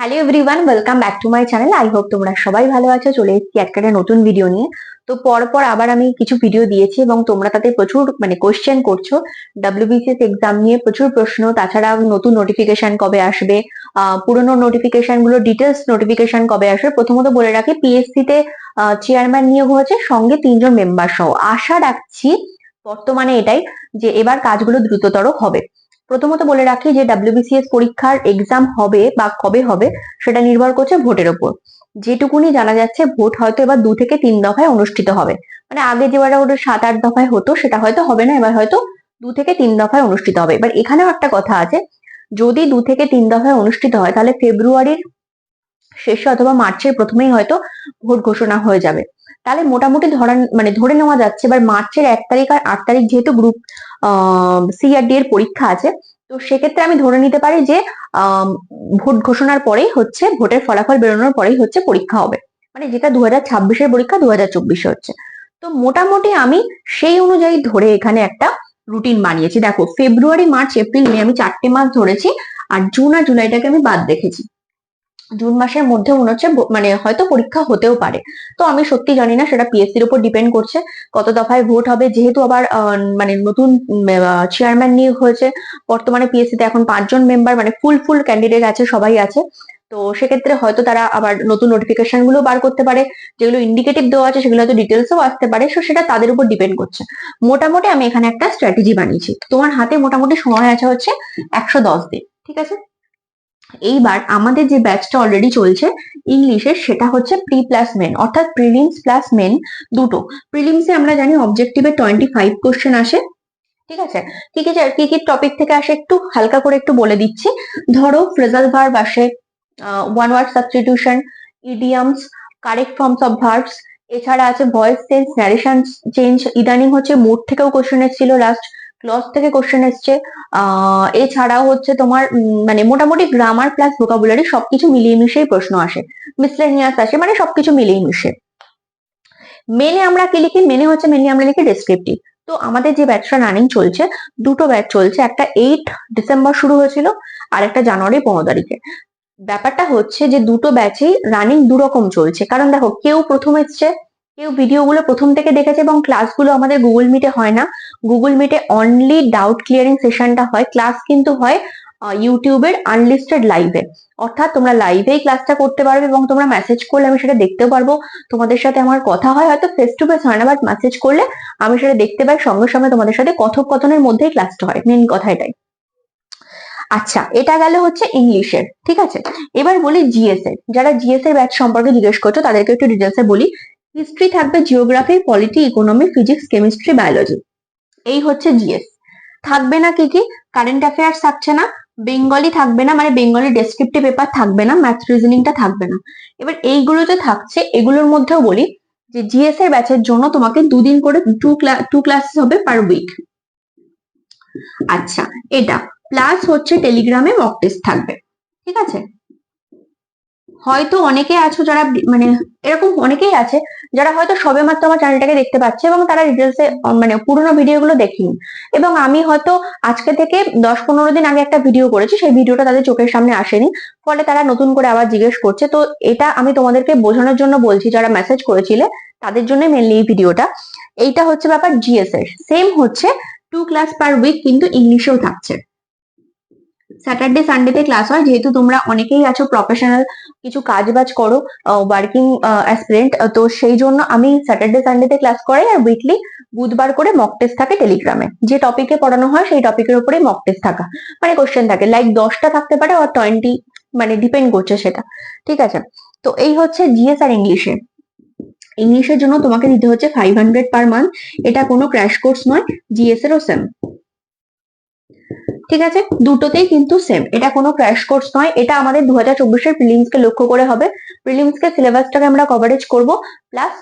Hello everyone, welcome back to my channel. I hope তোমরা সবাই ভালো আছো। চলে এসেছি একটা নতুন ভিডিও নিয়ে। তো পর আবার আমি কিছু ভিডিও দিয়েছি এবং তোমরা তাতে প্রচুর কোশ্চেন করছো। ডাব্লিউবিসিএস এক্সাম নিয়ে প্রচুর প্রশ্ন, তাছাড়া নতুন নোটিফিকেশন কবে আসবে, পুরোনো নোটিফিকেশন গুলো ডিটেলস নোটিফিকেশন কবে আসবে। প্রথমত বলে রাখি, পিএসসি তে চেয়ারম্যান নিয়োগ হয়েছে, সঙ্গে 3জন মেম্বার সহ। আশা রাখছি বর্তমানে এটাই যে এবার কাজগুলো দ্রুততর হবে। প্রথমত বলে রাখি যে ডাব্লিউবিসিএস পরীক্ষার এক্সাম হবে বা কবে হবে সেটা নির্ভর করছে ভোটের ওপর। যেটুকুনি জানা যাচ্ছে, ভোট হয়তো এবার 2 থেকে 3 দফায় অনুষ্ঠিত হবে। আগে যেবার ওটা 7-8 দফায় হতো, সেটা হয়তো হবে না, এবার হয়তো 2 থেকে 3 দফায় অনুষ্ঠিত হবে। এবার এখানেও একটা কথা আছে, যদি 2 থেকে 3 দফায় অনুষ্ঠিত হয় তাহলে ফেব্রুয়ারির শেষে অথবা মার্চের প্রথমেই হয়তো ভোট ঘোষণা হয়ে যাবে। তাহলে মোটামুটি ধরে নেওয়া যাচ্ছে এবার মার্চের 1 তারিখ আর 8 তারিখ যেহেতু গ্রুপ সিআরডি এর পরীক্ষা আছে, তো সেক্ষেত্রে আমি ধরে নিতে পারি যে ভোট ঘোষণার পরেই হচ্ছে, ভোটের ফলাফল বেরোনোর পরেই হচ্ছে পরীক্ষা হবে। যেটা 2026-এর পরীক্ষা 2024-এ হচ্ছে। তো মোটামুটি আমি সেই অনুযায়ী ধরে এখানে একটা রুটিন বানিয়েছি। দেখো, ফেব্রুয়ারি, মার্চ, এপ্রিল, মে আমি 4টে মাস ধরেছি, আর জুন আর জুলাইটাকে আমি বাদ রেখেছি। জুন মাসের মধ্যে মনে হচ্ছে হয়তো পরীক্ষা হতেও পারে। তো আমি সত্যি জানি না, সেটা পিএসসির উপর ডিপেন্ড করছে কত দফায় ভোট হবে। যেহেতু আবার নতুন চেয়ারম্যান নিয়োগ হয়েছে, বর্তমানে পিএসসি তে এখন 5জন মেম্বার, ফুল ক্যান্ডিডেট আছে, সবাই আছে। তো সেক্ষেত্রে হয়তো তারা আবার নতুন নোটিফিকেশন গুলো বার করতে পারে, যেগুলো ইন্ডিকেটিভ দেওয়া আছে সেগুলো হয়তো ডিটেলসও আসতে পারে। তো সেটা তাদের উপর ডিপেন্ড করছে। মোটামুটি আমি এখানে একটা স্ট্র্যাটেজি বানিয়েছি। তোমার হাতে মোটামুটি সময় আছে হচ্ছে 110 দিন, ঠিক আছে? এইবার আমাদের যে ব্যাচটা অলরেডি চলছে ইংলিশের, সেটা হচ্ছে প্রি প্লাস মেন, অর্থাৎ প্রিলিমস প্লাস মেন দুটো। প্রিলিমসে আমরা জানি অবজেক্টিভে 25 কোশ্চেন আসে, ঠিক আছে? কি কি টপিক থেকে আসে একটু হালকা করে একটু বলে দিচ্ছি। ধরো, ফ্রেজাল ভার্ব আসে, one word substitution, idioms, correct forms of verbs. এছাড়া আছে ভয়েস চেঞ্জ, ন্যারেশন চেঞ্জ। ইদানিং হচ্ছে মুড থেকেও কোশ্চেন এসেছিল, লাস্ট ক্লজ থেকে কোশ্চেন এসছে। এছাড়াও হচ্ছে তোমার মোটামুটি গ্রামার প্লাস ভোকাবুলারি সবকিছু মিলিয়ে মিশিয়ে প্রশ্ন আসে, মিসলেনিয়াস আসে, সবকিছু মিলিয়ে মিশে। মেনে আমরা কি লিখি? মেনে হচ্ছে মেনলি আমরা লিখি ডেসক্রিপটিভ। তো আমাদের যে ব্যাচটা রানিং চলছে, দুটো ব্যাচ চলছে, একটা 8 ডিসেম্বর শুরু হয়েছিল, আর একটা জানুয়ারি 15 তারিখে। ব্যাপারটা হচ্ছে যে দুটো ব্যাচেই রানিং দুরকম চলছে। কারণ দেখো, কেউ প্রথম এসছে, কেউ ভিডিওগুলো প্রথম থেকে দেখেছে, এবং ক্লাসগুলো আমাদের গুগল মিটে হয় না। গুগল মিটে অনলি ডাউট ক্লিয়ারিং সেশনটা হয়, ক্লাস কিন্তু হয় ইউটিউবের আনলিস্টেড লাইভে। অর্থাৎ তোমরা লাইভেই ক্লাসটা করতে পারবে, এবং তোমরা মেসেজ করলে আমি সেটা দেখতেও পারবো। তোমাদের সাথে আমার কথা হয়, হয়তো ফেস টু ফেস হয় না, বাট মেসেজ করলে আমি সেটা দেখতে পাই। সঙ্গে সঙ্গে তোমাদের সাথে কথোপকথনের মধ্যেই ক্লাসটা হয়, মেন কথা এটাই। আচ্ছা, এটা গেল হচ্ছে ইংলিশের, ঠিক আছে? এবার বলি জিএস এর। যারা জিএস এর ব্যাচ সম্পর্কে জিজ্ঞেস করছো তাদেরকে একটু ডিটেলসে বলি। হিস্ট্রি থাকবে, geography, polity, economy, physics, chemistry, biology. এই হচ্ছে জিএস। থাকবে না কি কি? কারেন্ট অ্যাফেয়ার্স থাকছে না, বেঙ্গলি থাকবে না, বেঙ্গলি ডেসক্রিপটিভ পেপার থাকবে না, ম্যাথ রিজনিংটা থাকবে না। এবার এইগুলো যে থাকছে, এগুলোর মধ্যেও বলি যে জিএস এর ব্যাচের জন্য তোমাকে 2 দিন করে টু ক্লাসেস হবে পার উইক। আচ্ছা, এটা প্লাস হচ্ছে টেলিগ্রামে মক টেস্ট থাকবে, ঠিক আছে? হয়তো অনেকে আছো যারা এরকম অনেকেই আছে যারা হয়তো সবেমাত্র আমার চ্যানেলটাকে দেখতে পাচ্ছে, এবং তারা ডিটেলসে পুরোনো ভিডিওগুলো দেখেনি। এবং আমি হয়তো আজকে থেকে 10-15 দিন আগে একটা ভিডিও করেছি, সেই ভিডিওটা তাদের চোখের সামনে আসেনি, ফলে তারা নতুন করে আবার জিজ্ঞেস করছে। তো এটা আমি তোমাদেরকে বোঝানোর জন্য বলছি, যারা মেসেজ করেছিলে তাদের জন্য মেনলি এই ভিডিওটা। এইটা হচ্ছে ব্যাপার জিএস এর। সেম হচ্ছে 2 ক্লাস পার উইক, কিন্তু ইংলিশেও থাকছে। স্যাটারডে সানডেতে ক্লাস হয়, যেহেতু তোমরা অনেকেই আছো প্রফেশনাল, কিছু কাজ বাজ করো, ওয়ার্কিং অ্যাসপিরেন্ট, তো সেই জন্য আমি স্যাটারডে সানডেতে ক্লাস করাই, আর উইকলি বুধবার করে মক টেস্ট থাকে টেলিগ্রামে। যে টপিকে পড়ানো হয় সেই টপিকের উপরে মক টেস্ট থাকা, কোশ্চেন থাকে, লাইক 10টা থাকতে পারে আর 20, ডিপেন্ড করছে সেটা, ঠিক আছে? তো এই হচ্ছে জিএস আর ইংলিশে। ইংলিশের জন্য তোমাকে দিতে হচ্ছে 500 পার মান্থ। এটা কোনো ক্র্যাশ কোর্স নয়, জিএস এরও সেম, ঠিক আছে? দুটোতেই কিন্তু সেম, এটা কোনো ক্র্যাশ কোর্স নয়। এটা আমাদের 2024-এর প্রিলিমস কে লক্ষ্য করে হবে। প্রিলিমস কে সিলেবাসটাকে আমরা কভারেজ করব, প্লাস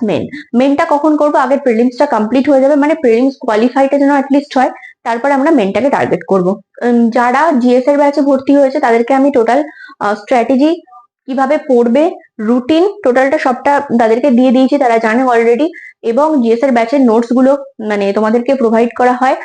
মেনটা কখন করব? আগে প্রিলিমসটা কমপ্লিট হয়ে যাবে, প্রিলিমস কোয়ালিফাইটা যেন অ্যাটলিস্ট হয়, তারপর আমরা মেনটাকে টার্গেট করব। যারা জিএস এর ব্যাচে ভর্তি হয়েছে তাদেরকে আমি টোটাল স্ট্র্যাটেজি কিভাবে পড়বে, রুটিন টোটালটা সবটা তাদেরকে দিয়ে দিয়েছি, তারা জানে অলরেডি। এবং জিএস এর ব্যাচের নোটস গুলো মানে তোমাদেরকে প্রোভাইড করা হয়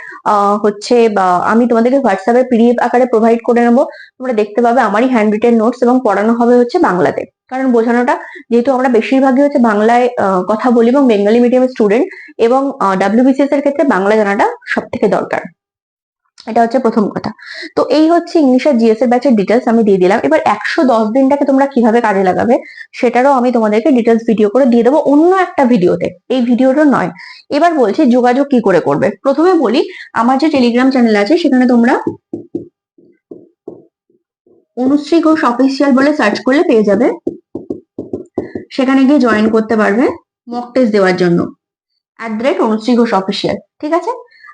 হচ্ছে, বা আমি তোমাদেরকে হোয়াটসঅ্যাপে পিডিএফ আকারে প্রোভাইড করে নেবো, তোমরা দেখতে পাবে আমারই হ্যান্ড রিটেন নোটস, এবং পড়ানো হবে হচ্ছে বাংলাতে। কারণ বোঝানোটা, যেহেতু আমরা বেশিরভাগই হচ্ছে বাংলায় কথা বলি এবং বেঙ্গলি মিডিয়ামের স্টুডেন্ট, এবং ডাব্লিউবিসিএস এর ক্ষেত্রে বাংলা জানাটা সব থেকে দরকার। এটা হচ্ছে প্রথম কথা। তো এই হচ্ছে ইংলিশ আর জিএস এর ব্যাচের ডিটেলস আমি দিয়ে দিলাম। এবার 110 দিনটাকে তোমরা কিভাবে কাজে লাগাবে সেটারও আমি তোমাদেরকে ডিটেলস ভিডিও করে দিয়ে দেবো অন্য একটা ভিডিওতে, এই ভিডিওটা নয়। এবার বলছি যোগাযোগ কি করে করবে। প্রথমে বলি, আমার যে টেলিগ্রাম চ্যানেল আছে সেখানে তোমরা অনুশ্রী ঘোষ অফিসিয়াল বলে সার্চ করলে পেয়ে যাবে, সেখানে গিয়ে জয়েন করতে পারবে মক টেস্ট দেওয়ার জন্য, @অনুশ্রী ঘোষ অফিসিয়াল, ঠিক আছে।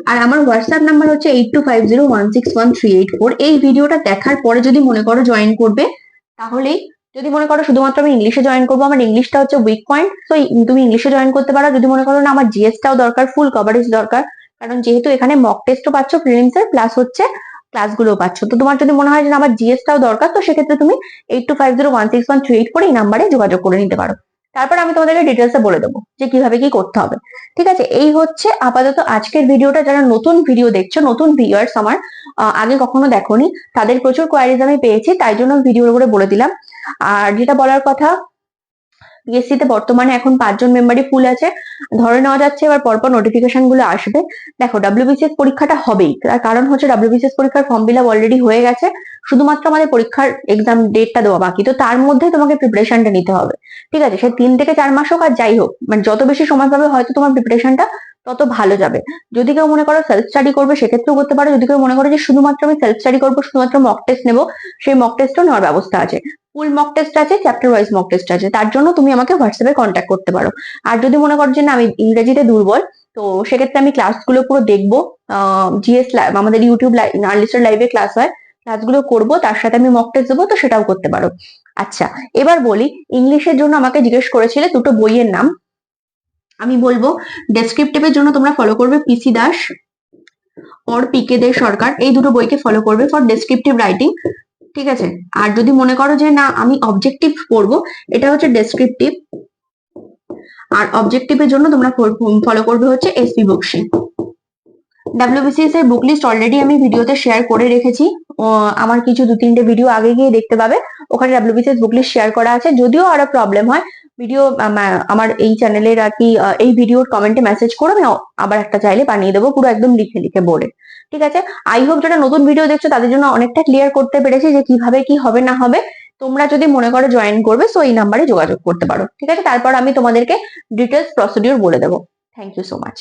আর আমার হোয়াটসঅ্যাপ নাম্বার হচ্ছে 8250161384। এই ভিডিওটা দেখার পরে যদি মনে করো জয়েন করবে, তাহলেই, যদি মনে করো শুধুমাত্র আমি ইংলিশে জয়েন করবো, আমার ইংলিশটা হচ্ছে উইক পয়েন্ট, তো তুমি ইংলিশে জয়েন করতে পারো। যদি মনে করো না আমার জিএসটাও দরকার, ফুল কভারেজ দরকার, কারণ যেহেতু এখানে মক টেস্টও পাচ্ছ প্রিলিমসের, প্লাস হচ্ছে ক্লাসগুলো পাচ্ছ, তো তোমার যদি মনে হয় যে আমার জিএসটাও দরকার, তো সেক্ষেত্রে তুমি 8250161384 এই নাম্বারে যোগাযোগ করে নিতে পারো। তারপর আমি তোমাদেরকে ডিটেলসে বলে দেবো যে কিভাবে কি করতে হবে, ঠিক আছে। এই হচ্ছে আপাতত আজকের ভিডিওটা। যারা নতুন ভিডিও দেখছো, নতুন ভিউয়ার্স আমার, আগে কখনো দেখোনি, তাদের প্রচুর কোয়ারিজ আমি পেয়েছি, তাই জন্য ভিডিও করে বলে দিলাম। আর যেটা বলার কথা, পিএসসি তে বর্তমানে এখন 5 জন মেম্বারই ফুল আছে, ধরে নেওয়া যাচ্ছে এবার পরপর নোটিফিকেশন গুলো আসবে। দেখো ডাব্লিউবিসিএস পরীক্ষাটা হবেই, তার কারণ হচ্ছে ডাব্লিউবিসিএস পরীক্ষার ফর্ম ফিল আপ অলরেডি হয়ে গেছে, শুধুমাত্র আমাদের পরীক্ষার এক্সাম ডেটটা দেওয়া বাকি। তো তার মধ্যে তোমাকে প্রিপারেশনটা নিতে হবে, ঠিক আছে। সে 3 থেকে 4 মাস হোক আর যাই হোক, মানে যত বেশি সময় পাবে হয়তো তোমার প্রিপারেশনটা তত ভালো যাবে। যদি কেউ মনে করো সেলফ স্টাডি করবে সেক্ষেত্রেও করতে পারো, যদি কেউ মনে করো যে শুধুমাত্র আমি সেলফ স্টাডি করবো, শুধুমাত্র মক টেস্ট নেবো, সেই মক টেস্টও নেওয়ার ব্যবস্থা আছে। ফুল মক টেস্ট আছে, চ্যাপ্টার ওয়াইজ মক টেস্ট আছে, তার জন্য তুমি আমাকে হোয়াটসঅ্যাপে কন্ট্যাক্ট করতে পারো। আর যদি মনে করো যে না আমি ইংরেজিতে দুর্বল, তো সেক্ষেত্রে আমি ক্লাসগুলো পুরো দেখবো, জিএস আমাদের ইউটিউব আনলিস্টেড লাইভে ক্লাস হয়, ক্লাসগুলো করবো, তার সাথে আমি মক টেস্ট দেবো, তো সেটাও করতে পারো। আচ্ছা, এবার বলি, ইংলিশের জন্য আমাকে জিজ্ঞেস করেছিলে দুটো বইয়ের নাম, আমি বলবো ডেসক্রিপটিভের জন্য তোমরা ফলো করবে পিসি দাস ওর পিকে দে সরকার, এই দুটো বইকে ফলো করবে ফর ডেসক্রিপটিভ রাইটিং, ঠিক আছে। আর যদি মনে করো যে না আমি অবজেক্টিভ পড়বো, এটা হচ্ছে ডেসক্রিপটিভ, আর অবজেক্টিভের জন্য তোমরা ফলো করবে হচ্ছে এসপি বক্সি। ডাব্লিউবিসিএস এর বুক লিস্ট অলরেডি আমি ভিডিওতে শেয়ার করে রেখেছি, আমার কিছু 2-3টে ভিডিও আগে গিয়ে দেখতে পাবে, ওখানে ডাব্লিউবিসিএস বুক লিস্ট শেয়ার করা আছে। যদিও আরো প্রবলেম হয়, ভিডিও আমার এই চ্যানেলের আর কি এই ভিডিওর কমেন্টে মেসেজ করে আমি আবার একটা চাইলে বানিয়ে দেবো, পুরো একদম লিখে লিখে বলে, ঠিক আছে। আই হোপ যারা নতুন ভিডিও দেখছো তাদের জন্য অনেকটা ক্লিয়ার করতে পেরেছি যে কিভাবে কি হবে না হবে। তোমরা যদি মনে করো জয়েন করবে, সো এই নাম্বারে যোগাযোগ করতে পারো, ঠিক আছে। তারপর আমি তোমাদেরকে ডিটেলস প্রসিডিউর বলে দেবো। Thank you so much.